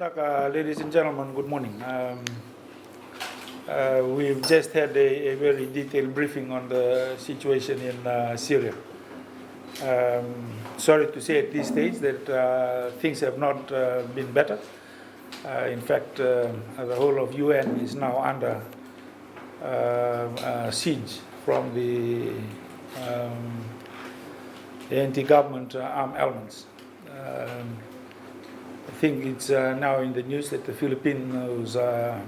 Ladies and gentlemen, good morning. We've just had a very detailed briefing on the situation in Syria. Sorry to say at this stage that things have not been better. In fact, the whole of UN is now under siege from the anti-government armed elements. I think it's now in the news that the Filipinos are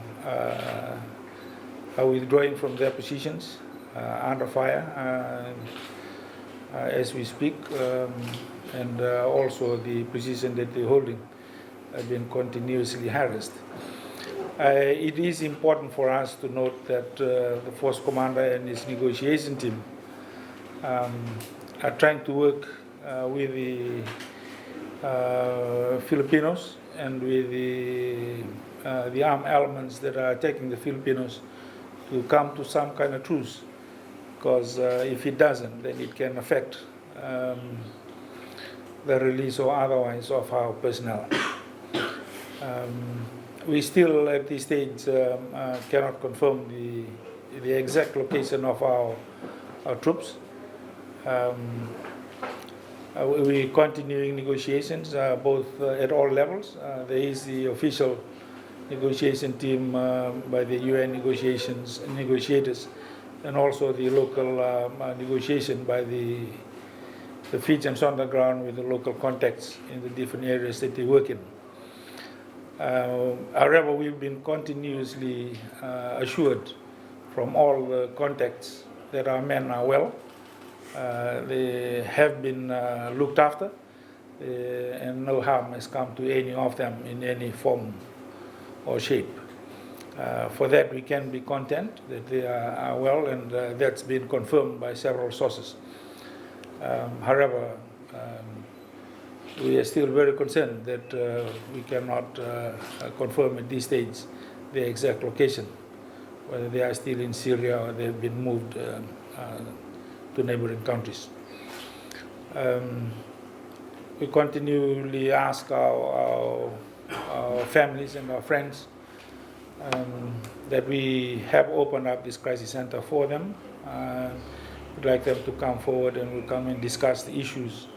withdrawing from their positions under fire as we speak, and also the position that they're holding have been continuously harassed. It is important for us to note that the force commander and his negotiation team are trying to work with the Filipinos and with the armed elements that are attacking the Filipinos to come to some kind of truce, because if it doesn't, then it can affect the release or otherwise of our personnel. We still at this stage cannot confirm the exact location of our troops. We're continuing negotiations both at all levels. There is the official negotiation team by the UN negotiators, and also the local negotiation by the Fijians on the ground with the local contacts in the different areas that they work in. However, we've been continuously assured from all the contacts that our men are well. They have been looked after, and no harm has come to any of them in any form or shape. For that, we can be content that they are well, and that's been confirmed by several sources. However, we are still very concerned that we cannot confirm at this stage the exact location, whether they are still in Syria or they have been moved to neighboring countries. We continually ask our families and our friends that we have opened up this crisis center for them. We'd like them to come forward, and we'll come and discuss the issues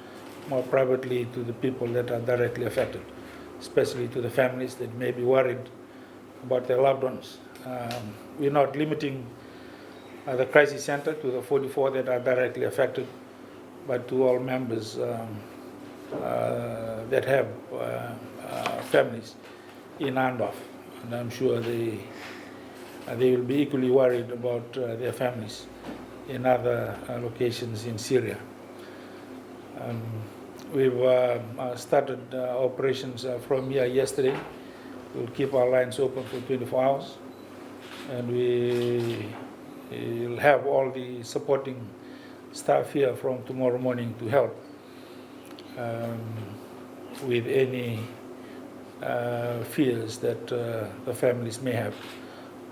more privately to the people that are directly affected, especially to the families that may be worried about their loved ones. We're not limiting the crisis center to the 44 that are directly affected, but to all members that have families in Andorf. And I'm sure they will be equally worried about their families in other locations in Syria. We've started operations from here yesterday. We'll keep our lines open for 24 hours, and we'll have all the supporting staff here from tomorrow morning to help with any fears that the families may have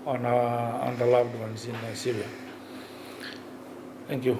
on the loved ones in Syria. Thank you.